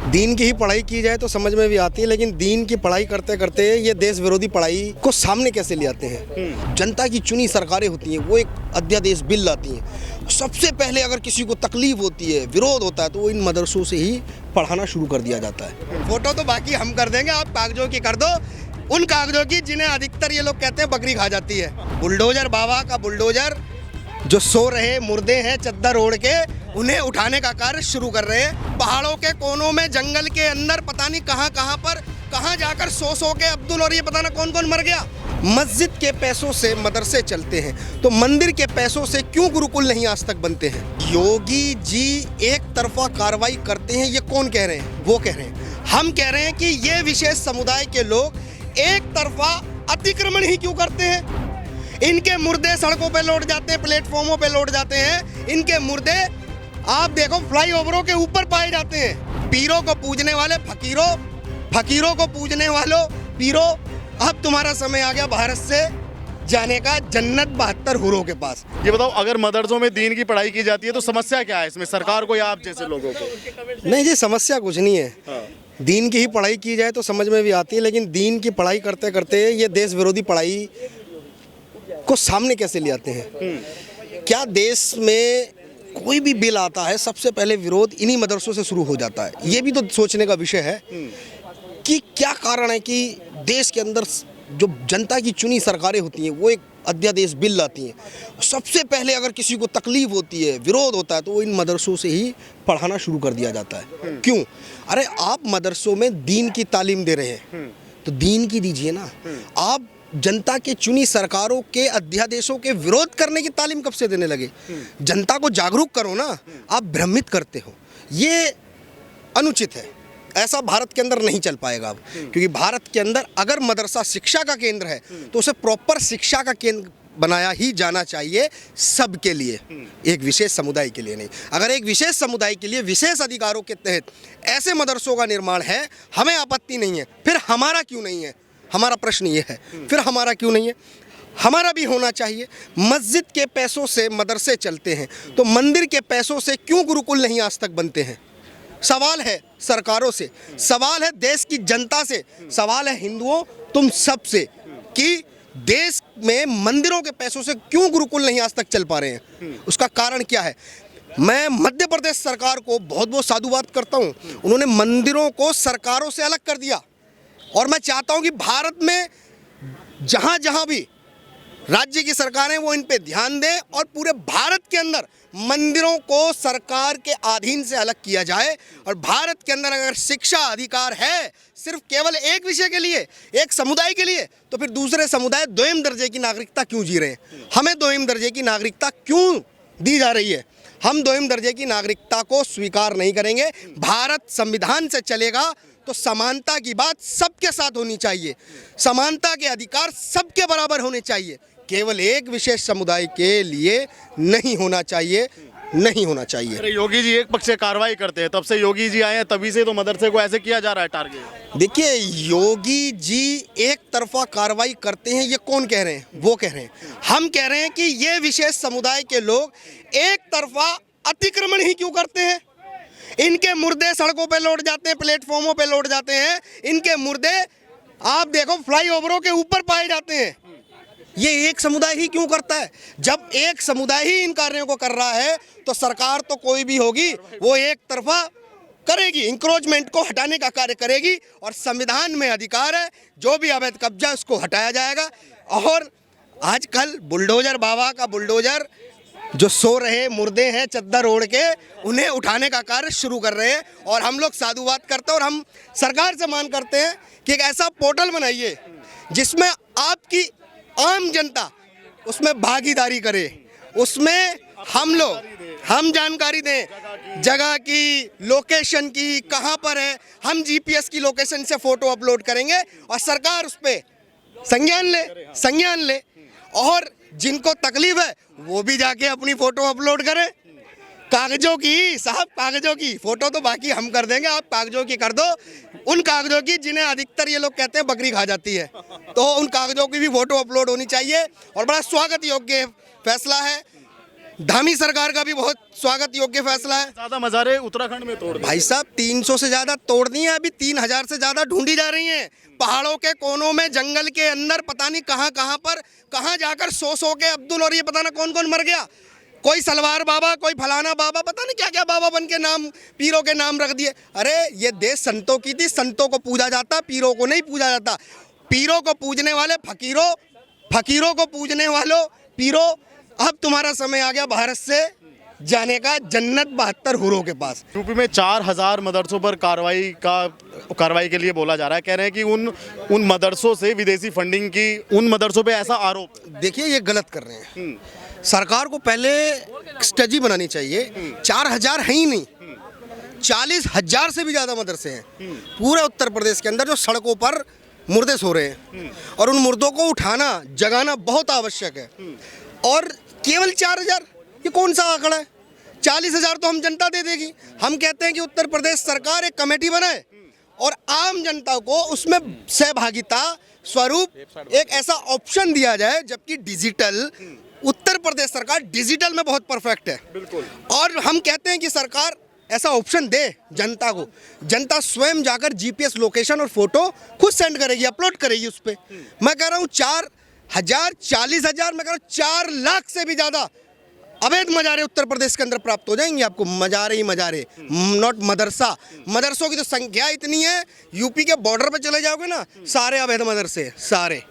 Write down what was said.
दीन की ही पढ़ाई की जाए तो समझ में भी आती है, लेकिन दीन की पढ़ाई करते करते ये देश विरोधी पढ़ाई को सामने कैसे ले आते हैं। जनता की चुनी सरकारें होती हैं, वो एक अध्यादेश बिल लाती हैं। सबसे पहले अगर किसी को तकलीफ होती है, विरोध होता है, तो वो इन मदरसों से ही पढ़ाना शुरू कर दिया जाता है। फोटो तो बाकी हम कर देंगे, आप कागजों की कर दो, उन कागजों की जिन्हें अधिकतर ये लोग कहते हैं बकरी खा जाती है। बुलडोजर बाबा का बुलडोजर जो सो रहे मुर्दे हैं चद्दर ओढ़ के, उन्हें उठाने का कार्य शुरू कर रहे हैं। पहाड़ों के कोनों में, जंगल के अंदर, पता नहीं कहां पर कहां जाकर सो के अब्दुल और ये पता ना कौन कौन मर गया। मस्जिद के पैसों से मदरसे चलते हैं, तो मंदिर के पैसों से क्यों गुरुकुल नहीं आज तक बनते हैं। योगी जी एक तरफा कार्रवाई करते हैं, ये कौन कह रहे हैं? वो कह रहे हैं। हम कह रहे हैं कि ये विशेष समुदाय के लोग एक तरफा अतिक्रमण ही क्यों करते हैं। इनके मुर्दे सड़कों पे लौट जाते हैं, प्लेटफॉर्मों पे लौट जाते हैं। इनके मुर्दे आप देखो फ्लाईओवरों के ऊपर पाए जाते हैं। पीरों को पूजने वाले फकीरों को पूजने वालों पीरों, अब तुम्हारा समय आ गया भारत से जाने का, जन्नत 72 हुरों के पास। ये बताओ, अगर मदरसों में दीन की पढ़ाई की जाती है तो समस्या क्या है इसमें, सरकार को या आप जैसे लोगों को? नहीं जी, समस्या कुछ नहीं है। हाँ। दीन की ही पढ़ाई की जाए तो समझ में भी आती है, लेकिन दीन की पढ़ाई करते करते ये देश विरोधी पढ़ाई को सामने कैसे ले आते हैं। क्या देश में कोई भी बिल आता है, सबसे पहले विरोध इन्हीं मदरसों से शुरू हो जाता है। ये भी तो सोचने का विषय है कि क्या कारण है कि देश के अंदर जो जनता की चुनी सरकारें होती हैं, वो एक अध्यादेश बिल लाती हैं। सबसे पहले अगर किसी को तकलीफ होती है, विरोध होता है, तो वो इन मदरसों से ही पढ़ाना शुरू कर दिया जाता है। क्यों? अरे आप मदरसों में दीन की तालीम दे रहे हैं, तो दीन की दीजिए ना। आप जनता के चुनी सरकारों के अध्यादेशों के विरोध करने की तालीम कब से देने लगे? जनता को जागरूक करो ना, आप भ्रमित करते हो। ये अनुचित है, ऐसा भारत के अंदर नहीं चल पाएगा अब। क्योंकि भारत के अंदर अगर मदरसा शिक्षा का केंद्र है, तो उसे प्रॉपर शिक्षा का केंद्र बनाया ही जाना चाहिए, सबके लिए, एक विशेष समुदाय के लिए नहीं। अगर एक विशेष समुदाय के लिए विशेष अधिकारों के तहत ऐसे मदरसों का निर्माण है, हमें आपत्ति नहीं है, फिर हमारा क्यों नहीं है? हमारा प्रश्न ये है, फिर हमारा क्यों नहीं है? हमारा भी होना चाहिए। मस्जिद के पैसों से मदरसे चलते हैं, तो मंदिर के पैसों से क्यों गुरुकुल नहीं आज तक बनते हैं? सवाल है सरकारों से, सवाल है देश की जनता से, सवाल है हिंदुओं तुम सब से कि देश में मंदिरों के पैसों से क्यों गुरुकुल नहीं आज तक चल पा रहे हैं। उसका कारण क्या है? मैं मध्य प्रदेश सरकार को बहुत बहुत साधुवाद करता हूँ। उन्होंने मंदिरों को सरकारों से अलग कर दिया, और मैं चाहता हूं कि भारत में जहां जहां भी राज्य की सरकारें वो इन पे ध्यान दें, और पूरे भारत के अंदर मंदिरों को सरकार के अधीन से अलग किया जाए। और भारत के अंदर अगर शिक्षा अधिकार है सिर्फ केवल एक विषय के लिए, एक समुदाय के लिए, तो फिर दूसरे समुदाय दोयम दर्जे की नागरिकता क्यों जी रहे हैं? हमें दोयम दर्जे की नागरिकता क्यों दी जा रही है? हम दोयम दर्जे की नागरिकता को स्वीकार नहीं करेंगे। भारत संविधान से चलेगा तो समानता की बात सबके साथ होनी चाहिए, समानता के अधिकार सबके बराबर होने चाहिए, केवल एक विशेष समुदाय के लिए नहीं होना चाहिए, नहीं होना चाहिए। अरे योगी जी एक पक्ष से कार्रवाई करते हैं, तब से योगी जी आए हैं, तभी से तो मदरसे को ऐसे किया जा रहा है टारगेट। देखिए, योगी जी एक तरफा कार्रवाई करते हैं, ये कौन कह रहे हैं? वो कह रहे हैं। हम कह रहे हैं कि ये विशेष समुदाय के लोग एक तरफा अतिक्रमण ही क्यों करते हैं। इनके मुर्दे सड़कों पे लौट जाते हैं, प्लेटफॉर्मों पे लौट जाते हैं। इनके मुर्दे आप देखो फ्लाईओवरों के ऊपर पाए जाते हैं। ये एक समुदाय ही क्यों करता है? जब एक समुदाय ही इन कार्यों को कर रहा है, तो सरकार तो कोई भी होगी वो एक तरफा करेगी, इंक्रोचमेंट को हटाने का कार्य करेगी। और संविधान में अधिकार है, जो भी अवैध कब्जा उसको हटाया जाएगा। और आजकल बुलडोजर बाबा का बुलडोजर जो सो रहे मुर्दे हैं चद्दर ओढ़ के, उन्हें उठाने का कार्य शुरू कर रहे हैं। और हम लोग साधुवाद करते हैं, और हम सरकार से मांग करते हैं कि एक ऐसा पोर्टल बनाइए जिसमें आपकी आम जनता उसमें भागीदारी करे, उसमें हम जानकारी दें जगह की, लोकेशन की, कहाँ पर है। हम जीपीएस की लोकेशन से फोटो अपलोड करेंगे और सरकार उस पर संज्ञान ले। और जिनको तकलीफ है वो भी जाके अपनी फोटो अपलोड करें। कागजों की, साहब कागजों की फोटो तो बाकी हम कर देंगे, आप कागजों की कर दो, उन कागजों की जिन्हें अधिकतर ये लोग कहते हैं बकरी खा जाती है, तो उन कागजों की भी फोटो अपलोड होनी चाहिए। और बड़ा स्वागत योग्य फैसला है। धामी सरकार का भी बहुत स्वागत योग्य फैसला है। ज्यादा मज़ारे उत्तराखंड में तोड़ दिए। भाई साहब 300 से ज़्यादा तोड़ दी हैं, अभी 3000 से ज़्यादा ढूंढी जा रही हैं। पहाड़ों के कोनों में, जंगल के अंदर, पता नहीं कहाँ पर, कहाँ जाकर सौ के अब्दुल और ये पता ना कौन कौन मर गया। कोई सलवार बाबा, कोई फलाना बाबा, पता नहीं क्या क्या बाबा बन के नाम, पीरों के नाम रख दिए। अरे ये देश संतों की थी, संतों को पूजा जाता, पीरों को नहीं पूजा जाता। पीरों को पूजने वाले फकीरों, फकीरों को पूजने वालों पीरों। अब तुम्हारा समय आ गया भारत से जाने का, जन्नत 72 हुरों के पास। यूपी में 4000 मदरसों पर कार्रवाई के लिए बोला जा रहा है। कह रहे हैं कि उन मदरसों से विदेशी फंडिंग की, उन मदरसों पे ऐसा आरोप। देखिए ये गलत कर रहे हैं। सरकार को पहले स्ट्रेटजी बनानी चाहिए। 4000 है ही नहीं, 40,000 से भी ज़्यादा मदरसे हैं पूरे उत्तर प्रदेश के अंदर, जो सड़कों पर मुर्दे सो रहे हैं, और उन मुर्दों को उठाना, जगाना बहुत आवश्यक है। और केवल 4000, ये कौन सा आंकड़ा है? 40,000 तो हम जनता दे देगी। हम कहते हैं कि उत्तर प्रदेश सरकार एक कमेटी बनाए और आम जनता को उसमें सहभागिता स्वरूप एक ऐसा ऑप्शन दिया जाए, जबकि डिजिटल, उत्तर प्रदेश सरकार डिजिटल में बहुत परफेक्ट है। बिल्कुल। और हम कहते हैं कि सरकार ऐसा ऑप्शन दे जनता को, जनता स्वयं जाकर जीपीएस लोकेशन और फोटो खुद सेंड करेगी, अपलोड करेगी उस पर। मैं कह रहा हूँ 4000, 40,000, मैं कह रहा हूँ 4 लाख से भी ज़्यादा अवैध मजारे उत्तर प्रदेश के अंदर प्राप्त हो जाएंगे आपको। मजारे ही मजारे, नॉट मदरसा। मदरसों की तो संख्या इतनी है, यूपी के बॉर्डर पे चले जाओगे ना, सारे अवैध मदरसे, सारे।